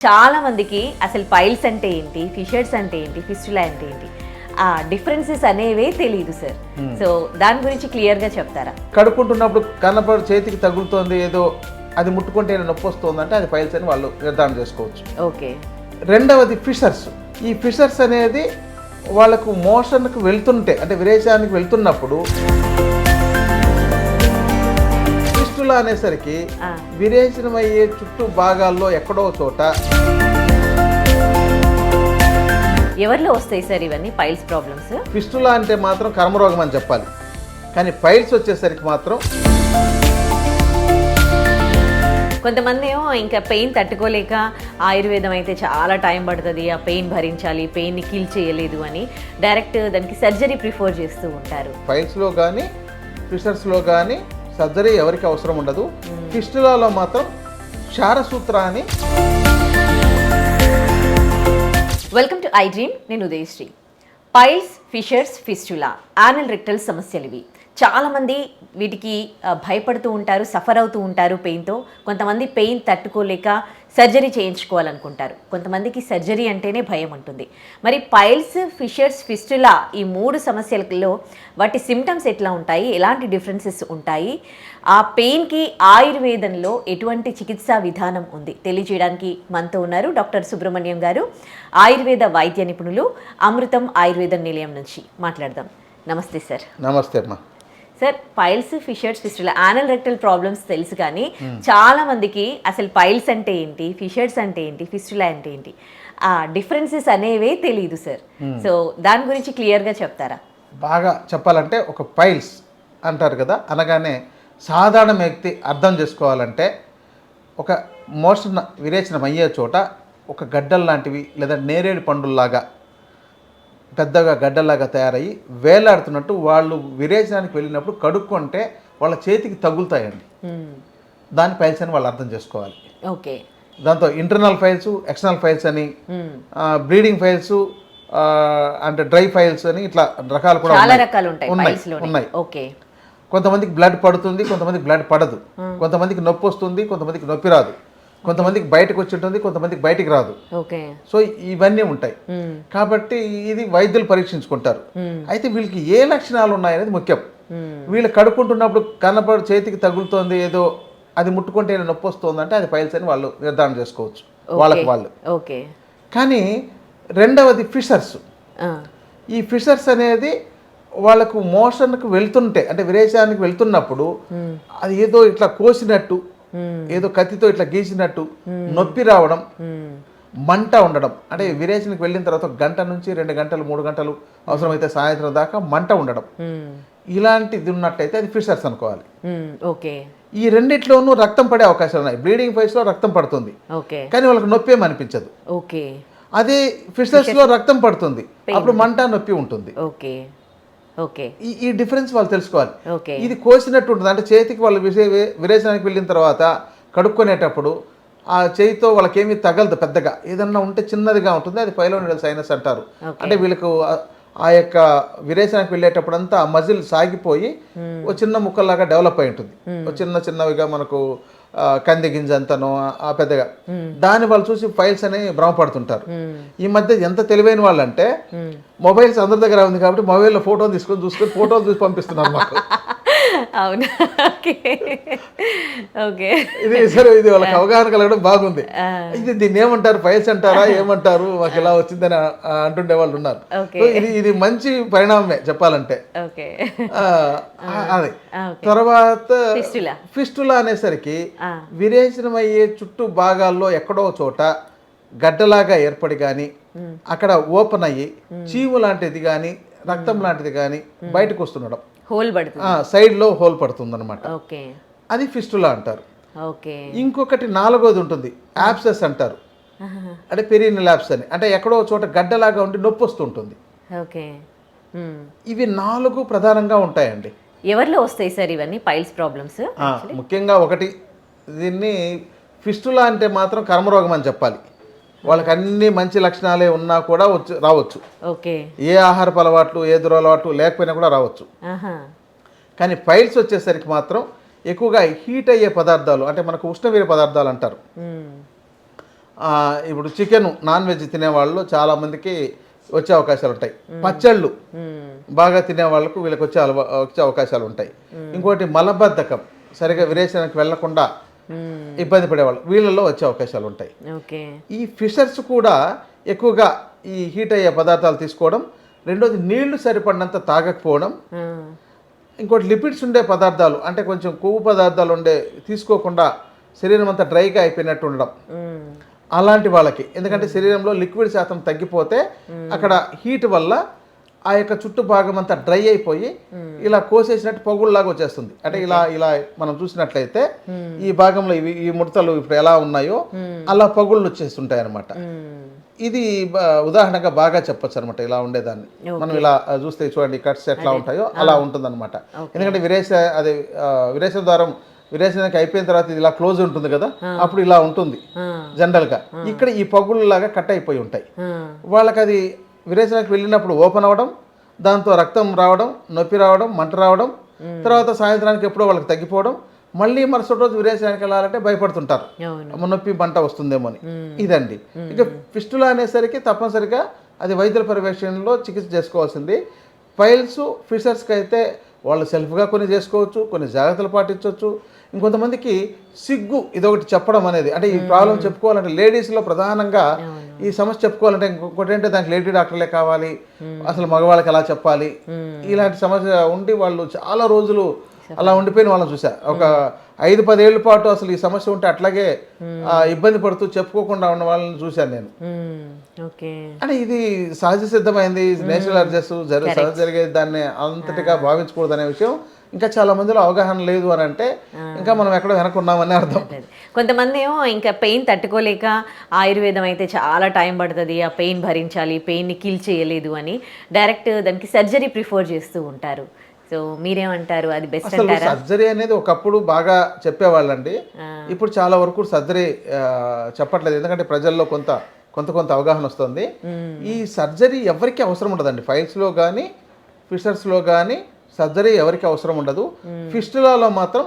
చాలా మందికి అసలు పైల్స్ అంటే ఏంటి, ఫిషర్స్ అంటే ఏంటి, ఫిస్టులా అంటే ఏంటి, ఆ డిఫరెన్సెస్ అనేవే తెలియదు సార్. సో దాని గురించి క్లియర్గా చెప్తారా? కడుక్కుంటున్నప్పుడు కన్నపడి చేతికి తగులుతోంది, ఏదో అది ముట్టుకుంటే నొప్పి వస్తుందంటే అది పైల్స్ అని వాళ్ళు నిర్ధారణ చేసుకోవచ్చు. ఓకే. రెండవది ఫిషర్స్. ఈ ఫిషర్స్ అనేది వాళ్ళకు మోషన్కి వెళ్తుంటే, అంటే విరేచానికి వెళ్తున్నప్పుడు ఫిస్టులా అనేసరికి విరేచనం అయ్యే చుట్టూ భాగాల్లో ఎక్కడో చోట. ఎవరిలో వస్తాయి సార్ ఇవన్నీ పైల్స్ ప్రాబ్లమ్స్? ఫిస్టులా అంటే మాత్రం కర్మరోగం అని చెప్పాలి, కానీ పైల్స్ వచ్చేసరికి మాత్రం కొంతమంది ఏమో ఇంకా పెయిన్ తట్టుకోలేక ఆయుర్వేదం అయితే చాలా టైం పడుతుంది, ఆ పెయిన్ భరించాలి, పెయిన్ని కిల్ చేయలేదు అని డైరెక్ట్ దానికి సర్జరీ ప్రిఫర్ చేస్తూ ఉంటారు. పైల్స్లో కానీ ఫిషర్స్లో కానీ సర్జరీ ఎవరికి అవసరం ఉండదు. ఫిస్టులాలో మాత్రం క్షారసూత్ర అని. వెల్కమ్ టు ఐ డ్రీమ్, నేను Udayashri. Piles, fissures, fistula, anal rectal సమస్యలు ఇవి. చాలామంది వీటికి భయపడుతూ ఉంటారు, సఫర్ అవుతూ ఉంటారు పెయిన్తో. కొంతమంది పెయిన్ తట్టుకోలేక సర్జరీ చేయించుకోవాలనుకుంటారు, కొంతమందికి సర్జరీ అంటేనే భయం ఉంటుంది. మరి పైల్స్, ఫిషర్స్, ఫిస్టులా ఈ మూడు సమస్యలలో వాటి సిమ్టమ్స్ ఎట్లా ఉంటాయి, ఎలాంటి డిఫరెన్సెస్ ఉంటాయి, ఆ పెయిన్కి ఆయుర్వేదంలో ఎటువంటి చికిత్సా విధానం ఉంది తెలియజేయడానికి మనతో ఉన్నారు డాక్టర్ సుబ్రహ్మణ్యం గారు, ఆయుర్వేద వైద్య నిపుణులు, అమృతం ఆయుర్వేద నిలయం నుంచి మాట్లాడదాం. నమస్తే సార్. నమస్తే అమ్మా. Sir, piles, fissures, fistula, anal rectal problems తెలుసు, కానీ చాలా మందికి అసలు పైల్స్ అంటే ఏంటి, ఫిషర్స్ అంటే ఏంటి, ఫిస్టులా అంటే ఏంటి, ఆ డిఫరెన్సెస్ అనేవే తెలియదు సార్. సో దాని గురించి క్లియర్గా చెప్తారా? బాగా చెప్పాలంటే ఒక పైల్స్ అంటారు కదా, అనగానే సాధారణ వ్యక్తి అర్థం చేసుకోవాలంటే ఒక మోషన్ విరేచనం అయ్యే చోట ఒక గడ్డలు లాంటివి లేదా నేరేడు పండుల్లాగా పెద్దగా గడ్డలాగా తయారయ్యి వేలాడుతున్నట్టు వాళ్ళు విరేచనానికి వెళ్ళినప్పుడు కడుక్కుంటే వాళ్ళ చేతికి తగులుతాయండి. దాని పైల్స్ అని వాళ్ళు అర్థం చేసుకోవాలి. ఓకే. దాంతో ఇంటర్నల్ ఫైల్స్, ఎక్స్టర్నల్ ఫైల్స్ అని, బ్లీడింగ్ ఫైల్స్ అంటే డ్రై ఫైల్స్ అని ఇట్లా రకాలు కూడా ఉన్నాయి. ఓకే. కొంతమందికి బ్లడ్ పడుతుంది, కొంతమందికి బ్లడ్ పడదు, కొంతమందికి నొప్పి వస్తుంది, కొంతమందికి నొప్పి రాదు, కొంతమందికి బయటకు వచ్చి ఉంటుంది, కొంతమందికి బయటికి రాదు. సో ఇవన్నీ ఉంటాయి. కాబట్టి ఇది వైద్యులు పరీక్షించుకుంటారు. అయితే వీళ్ళకి ఏ లక్షణాలు ఉన్నాయనేది ముఖ్యం. వీళ్ళు కడుక్కుంటున్నప్పుడు కన్నపడి చేతికి తగులుతోంది, ఏదో అది ముట్టుకుంటే నొప్పి వస్తుందంటే అది పైల్స్ అని వాళ్ళు నిర్ధారణ చేసుకోవచ్చు వాళ్ళకి వాళ్ళు. కానీ రెండవది ఫిషర్స్. ఈ ఫిషర్స్ అనేది వాళ్ళకు మోషన్కి వెళ్తుంటే, అంటే విరేచానికి వెళ్తున్నప్పుడు అది ఏదో ఇట్లా కోసినట్టు, ఏదో కత్తితో ఇట్లా గీసినట్టు నొప్పి రావడం, మంట ఉండడం. అంటే విరేచనకి వెళ్ళిన తర్వాత గంట నుంచి 2 గంటలు 3 గంటలు అవసరమైతే సాయంత్రం దాకా మంట ఉండడం, ఇలాంటిది ఉన్నట్టయితే అది ఫిషర్స్ అనుకోవాలి. ఈ రెండిట్లోనూ రక్తం పడే అవకాశాలు ఉన్నాయి. బ్లీడింగ్ ఫైల్స్ లో రక్తం పడుతుంది, కానీ వాళ్ళకి నొప్పి ఏమి అనిపించదు. అదే ఫిషర్స్ లో రక్తం పడుతుంది, అప్పుడు మంట నొప్పి ఉంటుంది. ఈ డిఫరెన్స్ వాళ్ళు తెలుసుకోవాలి. ఇది కోసినట్టు ఉంటుంది, అంటే చేతికి వాళ్ళు విరేచనానికి వెళ్ళిన తర్వాత కడుక్కునేటప్పుడు ఆ చేతితో వాళ్ళకేమీ తగలదు, పెద్దగా ఏదన్నా ఉంటే చిన్నదిగా ఉంటుంది, అది పైలోనిడల్ సైనస్ అంటారు. అంటే వీళ్ళకు ఆ యొక్క విరేచనానికి వెళ్ళేటప్పుడు అంతా ఆ మజిల్ సాగిపోయి ఒక చిన్న ముక్కల్లాగా డెవలప్ అయి ఉంటుంది, ఒక చిన్నవిగా మనకు కంది గింజ అంతనో ఆ పెద్దగా. దాన్ని వాళ్ళు చూసి ఫైల్స్ అని భ్రమపడుతుంటారు. ఈ మధ్య ఎంత తెలివైన వాళ్ళు అంటే, మొబైల్స్ అందరి దగ్గర ఉంది కాబట్టి మొబైల్లో ఫోటోలు చూసుకొని ఫోటోలు చూసి పంపిస్తున్నారు మాకు. అవును. ఇది సరే, ఇది వాళ్ళకి అవగాహన కలగడం బాగుంది. ఇది దీన్ని ఏమంటారు, ఫైల్స్ అంటారా, ఏమంటారు, మాకు ఇలా వచ్చిందని అంటుండే వాళ్ళు ఉన్నారు. ఇది మంచి పరిణామమే చెప్పాలంటే. అది తర్వాత ఫిస్టులా అనేసరికి విరేచనం అయ్యే చుట్టూ భాగాల్లో ఎక్కడో చోట గడ్డలాగా ఏర్పడి కానీ, అక్కడ ఓపెన్ అయ్యి చీము లాంటిది కానీ రక్తం లాంటిది కానీ బయటకు వస్తుండడం, సైడ్ లో హోల్ పడుతుంది అనమాట. అది ఫిస్టులా అంటారు. ఇంకొకటి 4వది ఉంటుంది, యాబ్సెస్ అంటారు. అంటే పెరినియల్ యాబ్సెస్ అని, అంటే ఎక్కడో చోట గడ్డలాగా ఉండి నొప్పి వస్తుంటుంది. ఇవి 4 ప్రధానంగా ఉంటాయండి. ఎవరిలో వస్తాయి సార్ ఇవన్నీ పైల్స్ ప్రాబ్లమ్స్? ముఖ్యంగా ఒకటి, దీన్ని ఫిస్టులా అంటే మాత్రం కర్మరోగం అని చెప్పాలి. వాళ్ళకి అన్ని మంచి లక్షణాలే ఉన్నా కూడా రావచ్చు. ఏ ఆహారపు అలవాట్లు, ఏ దురలవాట్లు లేకపోయినా కూడా రావచ్చు. కానీ పైల్స్ వచ్చేసరికి మాత్రం ఎక్కువగా హీట్ అయ్యే పదార్థాలు, అంటే మనకు ఉష్ణవీర పదార్థాలు అంటారు, ఇప్పుడు చికెన్ నాన్ వెజ్ తినేవాళ్ళు చాలామందికి వచ్చే అవకాశాలు ఉంటాయి. పచ్చళ్ళు బాగా తినే వాళ్ళకు వీళ్ళకి వచ్చే అవకాశాలు ఉంటాయి. ఇంకోటి మలబద్ధకం, సరిగా విరేచనకు వెళ్లకుండా ఇబ్బంది పడేవాళ్ళు, వీళ్ళల్లో వచ్చే అవకాశాలు ఉంటాయి. ఈ ఫిషర్స్ కూడా ఎక్కువగా ఈ హీట్ అయ్యే పదార్థాలు తీసుకోవడం, రెండోది నీళ్లు సరిపడినంత తాగకపోవడం, ఇంకోటి లిపిడ్స్ ఉండే పదార్థాలు అంటే కొంచెం కొవ్వు పదార్థాలు ఉండే తీసుకోకుండా శరీరం అంతా డ్రైగా అయిపోయినట్టు ఉండడం, అలాంటి వాళ్ళకి. ఎందుకంటే శరీరంలో లిక్విడ్ శాతం తగ్గిపోతే అక్కడ హీట్ వల్ల ఆ యొక్క చుట్టూ భాగం అంతా డ్రై అయిపోయి ఇలా కోసేసినట్టు పొగుళ్ళలాగా వచ్చేస్తుంది. అంటే ఇలా ఇలా మనం చూసినట్లయితే ఈ భాగంలో ఈ ముడతలు ఇప్పుడు ఎలా ఉన్నాయో అలా పొగుళ్ళు వచ్చేస్తుంటాయి అనమాట. ఇది ఉదాహరణగా బాగా చెప్పొచ్చు అనమాట. ఇలా ఉండేదాన్ని మనం ఇలా చూస్తే చూడండి, కట్స్ ఎట్లా ఉంటాయో అలా ఉంటుంది అనమాట. ఎందుకంటే విరేచన ద్వారం విరేచనకి అయిపోయిన తర్వాత ఇది ఇలా క్లోజ్ ఉంటుంది కదా, అప్పుడు ఇలా ఉంటుంది జనరల్గా. ఇక్కడ ఈ పగుళ్ళలాగా కట్ అయిపోయి ఉంటాయి. వాళ్ళకి అది విరేచనకి వెళ్ళినప్పుడు ఓపెన్ అవ్వడం, దాంతో రక్తం రావడం, నొప్పి రావడం, మంట రావడం, తర్వాత సాయంత్రానికి ఎప్పుడో వాళ్ళకి తగ్గిపోవడం, మళ్ళీ మరుసటి రోజు విరేచనానికి వెళ్ళాలంటే భయపడుతుంటారు, నొప్పి మంట వస్తుందేమో అని. ఇదండి. ఇక ఫిస్టులా అనేసరికి తప్పనిసరిగా అది వైద్యుల పర్యవేక్షణలో చికిత్స చేసుకోవాల్సింది. పైల్స్ ఫిషర్స్కి అయితే వాళ్ళు సెల్ఫ్గా కొన్ని చేసుకోవచ్చు, కొన్ని జాగ్రత్తలు పాటించవచ్చు. ఇంకొంతమందికి సిగ్గు ఇదొకటి చెప్పడం అనేది, అంటే ఈ ప్రాబ్లం చెప్పుకోవాలంటే లేడీస్లో ప్రధానంగా ఈ సమస్య చెప్పుకోవాలంటే ఇంకొకటి ఏంటంటే దానికి లేడీ డాక్టర్లే కావాలి, అసలు మగవాళ్ళకి ఎలా చెప్పాలి, ఇలాంటి సమస్య ఉండి వాళ్ళు చాలా రోజులు అలా ఉండిపోయిన వాళ్ళని చూసా. ఒక 5-10 ఏళ్ల పాటు అసలు ఈ సమస్య ఉంటే అట్లాగే ఇబ్బంది పడుతూ చెప్పుకోకుండా ఉన్న వాళ్ళని చూశాను నేను. అంటే ఇది సహజ సిద్ధమైంది, నేచురల్ అడ్జస్ట్ జరిగేది, దాన్ని అంతటిగా భావించకూడదు అనే విషయం ఇంకా చాలా మందిలో అవగాహన లేదు అని అంటే ఇంకా మనం ఎక్కడో వెనకున్నామని అర్థం. కొంతమంది ఏమో ఇంకా పెయిన్ తట్టుకోలేక ఆయుర్వేదం అయితే చాలా టైం పడుతుంది, ఆ పెయిన్ భరించాలి, పెయిన్ని కిల్ చేయలేదు అని డైరెక్ట్ దానికి సర్జరీ ప్రిఫర్ చేస్తూ ఉంటారు. సో మీరేమంటారు, అది బెస్ట్ అంటారా? సర్జరీ అనేది ఒకప్పుడు బాగా చెప్పేవాళ్ళండి, ఇప్పుడు చాలా వరకు సర్జరీ చెప్పట్లేదు. ఎందుకంటే ప్రజల్లో కొంత అవగాహన వస్తుంది. ఈ సర్జరీ ఎవరికి అవసరం ఉండదండి. ఫైల్స్లో కానీ ఫిషర్స్లో కానీ సర్జరీ ఎవరికి అవసరం ఉండదు. ఫిస్టులాలో మాత్రం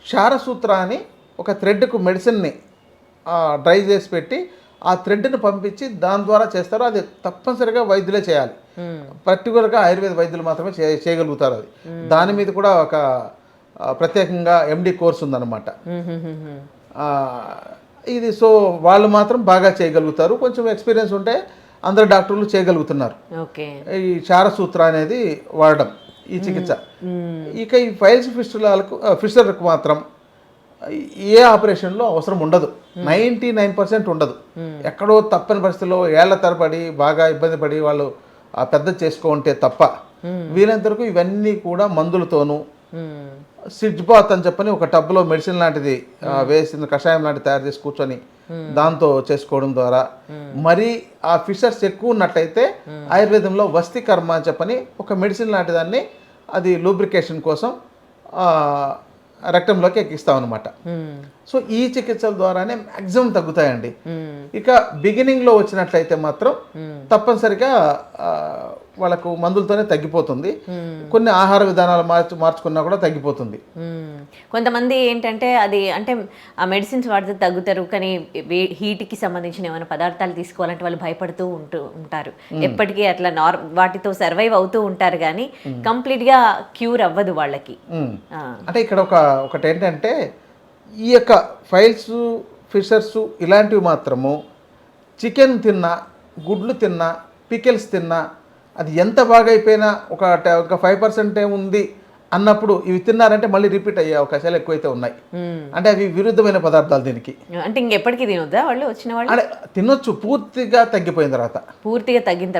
క్షారసూత్ర అని ఒక థ్రెడ్కు మెడిసిన్ని డ్రై చేసి పెట్టి ఆ థ్రెడ్ని పంపించి దాని ద్వారా చేస్తారు. అది తప్పనిసరిగా వైద్యులే చేయాలి. పర్టికులర్గా ఆయుర్వేద వైద్యులు మాత్రమే చేయగలుగుతారు. అది దాని మీద కూడా ఒక ప్రత్యేకంగా ఎండి కోర్స్ ఉందన్నమాట. ఇది సో వాళ్ళు మాత్రం బాగా చేయగలుగుతారు. కొంచెం ఎక్స్పీరియన్స్ ఉంటే అందరు డాక్టర్లు చేయగలుగుతున్నారు ఈ క్షారసూత్ర అనేది వాడడం, ఈ చికిత్స. ఇక ఈ ఫైల్స్ ఫిషర్లకు మాత్రం ఏ ఆపరేషన్లో అవసరం ఉండదు, 99% ఉండదు. ఎక్కడో తప్పని పరిస్థితుల్లో ఏళ్ల తరబడి బాగా ఇబ్బంది పడి వాళ్ళు పెద్ద చేసుకోంటే తప్ప వీలైనంత వరకు ఇవన్నీ కూడా మందులతోనూ సిడ్బాత్ అని చెప్పని ఒక టబ్లో మెడిసిన్ లాంటిది వేసిన కషాయం లాంటిది తయారు చేసి కూర్చొని దాంతో చేసుకోవడం ద్వారా, మరి ఆ ఫిషర్స్ ఎక్కువ ఉన్నట్టయితే ఆయుర్వేదంలో వస్తికర్మ అని చెప్పని ఒక మెడిసిన్ లాంటి దాన్ని అది లూబ్రికేషన్ కోసం రక్తంలోకి ఎక్కిస్తాం అనమాట. సో ఈ చికిత్సల ద్వారానే మ్యాక్సిమం తగ్గుతాయండి. ఇక బిగినింగ్లో వచ్చినట్లయితే మాత్రం తప్పనిసరిగా వాళ్ళకు మందులతోనే తగ్గిపోతుంది. కొన్ని ఆహార విధానాలు మార్చుకున్నా కూడా తగ్గిపోతుంది. కొంతమంది ఏంటంటే అది అంటే ఆ మెడిసిన్స్ వాడితే తగ్గుతారు, కానీ హీట్కి సంబంధించిన ఏమైనా పదార్థాలు తీసుకోవాలంటే వాళ్ళు భయపడుతూ ఉంటారు. ఎప్పటికీ అట్లా వాటితో సర్వైవ్ అవుతూ ఉంటారు, కానీ కంప్లీట్గా క్యూర్ అవ్వదు వాళ్ళకి. అంటే ఇక్కడ ఒకటి ఏంటంటే ఈ యొక్క ఫైల్స్ ఫిషర్స్ ఇలాంటివి మాత్రము చికెన్ తిన్నా, గుడ్లు తిన్నా, పికిల్స్ తిన్నా, అది ఎంత బాగా అయిపోయినా ఒక 5% ఉంది అన్నప్పుడు ఇవి తిన్నారంటే మళ్ళీ రిపీట్ అయ్యే అవకాశాలు ఎక్కువైతే ఉన్నాయి. అంటే అవి విరుద్ధమైన పదార్థాలు దీనికి. అంటే ఇంకెప్పటికీ తినొద్దా వాళ్ళు వచ్చిన వాళ్ళు? అంటే తినొచ్చు, పూర్తిగా తగ్గిపోయిన తర్వాత. పూర్తిగా తగ్గిన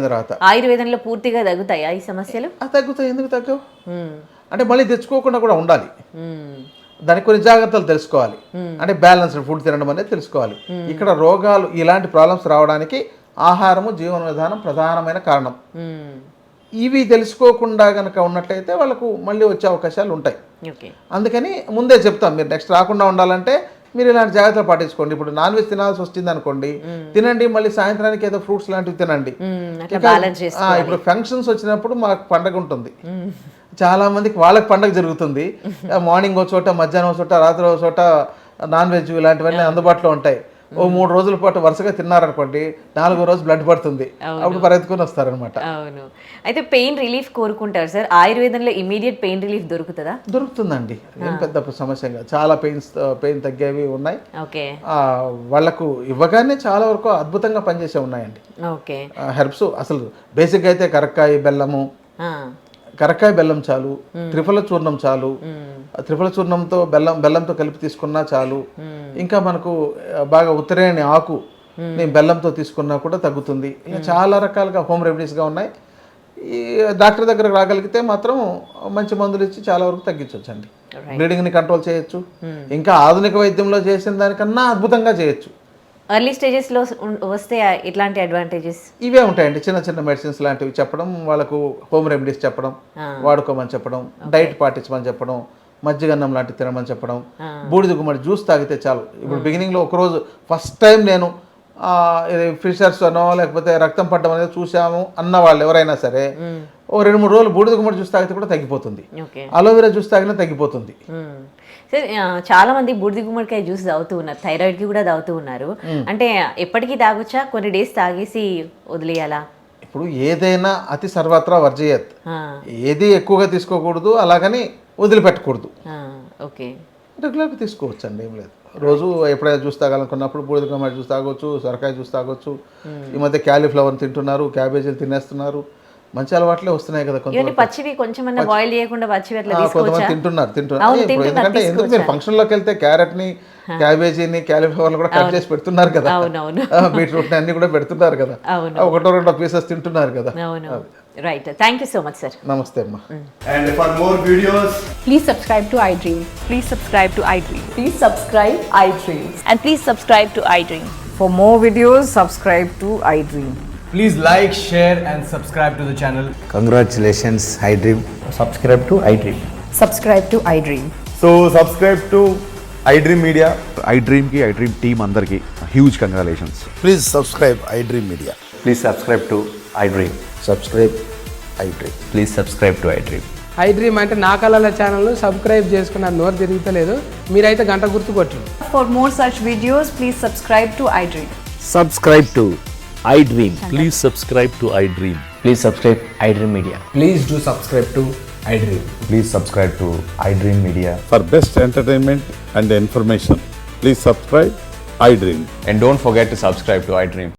తర్వాత ఆయుర్వేదంలో పూర్తిగా తగ్గుతాయా ఈ సమస్యలు? తగ్గుతాయి. ఎందుకు తగ్గవు? అంటే మళ్ళీ తెచ్చుకోకుండా కూడా ఉండాలి. దానికి కొన్ని జాగ్రత్తలు తెలుసుకోవాలి. అంటే బ్యాలెన్స్డ్ ఫుడ్ తినడం అనేది తెలుసుకోవాలి. ఇక్కడ రోగాలు ఇలాంటి ప్రాబ్లమ్స్ రావడానికి ఆహారము, జీవన విధానం ప్రధానమైన కారణం. ఇవి తెలుసుకోకుండా కనుక ఉన్నట్లయితే వాళ్ళకు మళ్ళీ వచ్చే అవకాశాలు ఉంటాయి. అందుకని ముందే చెప్తాం, మీరు నెక్స్ట్ రాకుండా ఉండాలంటే మీరు ఇలాంటి జాగ్రత్తలు పాటించుకోండి. ఇప్పుడు నాన్ వెజ్ తినాల్సి వచ్చింది అనుకోండి, తినండి, మళ్ళీ సాయంత్రానికి ఏదో ఫ్రూట్స్ లాంటివి తినండి. ఇప్పుడు ఫంక్షన్స్ వచ్చినప్పుడు మాకు పండగ ఉంటుంది, చాలా మందికి వాళ్ళకి పండగ జరుగుతుంది. మార్నింగ్ ఒక చోట, మధ్యాహ్నం ఒక చోట, రాత్రి ఒక చోట నాన్ వెజ్ ఇలాంటివన్నీ అందుబాటులో ఉంటాయి. ఓ 3 రోజుల పాటు వరుసగా తిన్నారనుకోండి 4వ రోజు బ్లడ్ పడుతుంది, అప్పుడు పరిగెత్తుకొని వస్తారనమాట. అవును. అయితే పెయిన్ రిలీఫ్ కోరుకుంటారు సార్, ఆయుర్వేదంలో ఇమీడియట్ పెయిన్ రిలీఫ్ దొరుకుతుందా? దొరుకుతుందండి, ఏం పెద్ద సమస్య కాదు. చాలా పెయిన్ తగ్గేవి ఉన్నాయి. ఓకే. వాళ్ళకు ఇవ్వగానే చాలా వరకు అద్భుతంగా పనిచేసే ఉన్నాయండి. ఓకే. హెర్బ్స్ అసలు బేసిక్ అయితే కరక్కాయ బెల్లము, కరక్కాయ బెల్లం చాలు, త్రిఫల చూర్ణం చాలు, త్రిఫల చూర్ణంతో బెల్లంతో కలిపి తీసుకున్నా చాలు. ఇంకా మనకు బాగా ఉత్తరేణి ఆకు నేను బెల్లంతో తీసుకున్నా కూడా తగ్గుతుంది. ఇంకా చాలా రకాలుగా హోమ్ రెమెడీస్గా ఉన్నాయి. ఈ డాక్టర్ దగ్గరకు రాగలిగితే మాత్రం మంచి మందులు ఇచ్చి చాలా వరకు తగ్గించవచ్చండి. బ్లీడింగ్ని కంట్రోల్ చేయొచ్చు, ఇంకా ఆధునిక వైద్యంలో చేసిన దానికన్నా అద్భుతంగా చేయొచ్చు. ఎర్లీ స్టేజెస్లో వస్తే ఇట్లాంటి అడ్వాంటేజెస్ ఇవే ఉంటాయండి. చిన్న చిన్న మెడిసిన్స్ లాంటివి చెప్పడం, వాళ్ళకు హోమ్ రెమెడీస్ చెప్పడం, వాడుకోమని చెప్పడం, డైట్ పాటించమని చెప్పడం, మజ్జిగన్నం లాంటి తినమని చెప్పడం, బూడిద గుమ్మడి జ్యూస్ తాగితే చాలు. ఇప్పుడు బిగినింగ్లో ఒకరోజు ఫస్ట్ టైం నేను ఫిషర్స్ అనో లేకపోతే రక్తం పడ్డం అనేది చూసాము అన్న వాళ్ళు ఎవరైనా సరే ఓ 2-3 రోజులు బూడిద గుమ్మడి జ్యూస్ తాగితే కూడా తగ్గిపోతుంది. అలోవెరా జ్యూస్ తాగినా తగ్గిపోతుంది. సార్ చాలా మంది బూడిద గుమ్మడికాయ జ్యూస్ తాగుతూ ఉన్నారు, థైరాయిడ్కి కూడా తాగుతూ ఉన్నారు. అంటే ఎప్పటికీ తాగొచ్చా, కొన్ని డేస్ తాగేసి వదిలేయాలా? ఇప్పుడు ఏదైనా అతి సర్వత్రా వర్జయత్, ఏది ఎక్కువగా తీసుకోకూడదు, అలాగని వదిలిపెట్టకూడదు. ఓకే. రెగ్యులర్గా తీసుకోవచ్చు అండి, ఏం లేదు. రోజు ఎప్పుడైనా జ్యూస్ తాగాలనుకున్నప్పుడు బూడిద గుమ్మడి జ్యూస్ తాగొచ్చు, సొరకాయ జ్యూస్ తాగొచ్చు. ఈ మధ్య క్యాలీఫ్లవర్ తింటున్నారు, క్యాబేజీలు తినేస్తున్నారు, మంచి అలవాట్లే వస్తున్నాయి కదా. పచ్చివి కొంచెం బాయిల్ చేయకుండా పచ్చివి అట్లా కొంతమంది తింటున్నారు. ఎందుకంటే ఎందుకు మీరు ఫంక్షన్లోకి వెళ్తే క్యారెట్ని, క్యాబేజీని, క్యాలీఫ్లవర్ కూడా కట్ చేసి పెడుతున్నారు కదా, బీట్రూట్ని అన్ని కూడా పెడుతున్నారు కదా, 1-2 పీసెస్ తింటున్నారు కదా. Right. Thank you so much, sir. Namaste, Amma. And for more videos, please subscribe to iDream. Please subscribe to iDream. Please subscribe iDream. And please subscribe to iDream. For more videos, subscribe to iDream. please like, share and subscribe to the channel. Congratulations, iDream. Subscribe to iDream. Subscribe to iDream. So subscribe to iDream Media. iDream ki iDream team andarki huge congratulations. Please subscribe iDream Media. Please subscribe to iDream. Subscribe iDream. Please subscribe to iDream. iDream అంటే నా కళల channel subscribe చేసుకున్న నోరు తిరుగుతలేదు, మీరైతే గంట గుర్తు కొట్టండి. For more such videos, please subscribe to iDream. Subscribe to iDream. Please subscribe to iDream. Please subscribe iDream Media. Please do subscribe to iDream. Please subscribe to iDream Media. For best entertainment and information, please subscribe iDream. And don't forget to subscribe to iDream.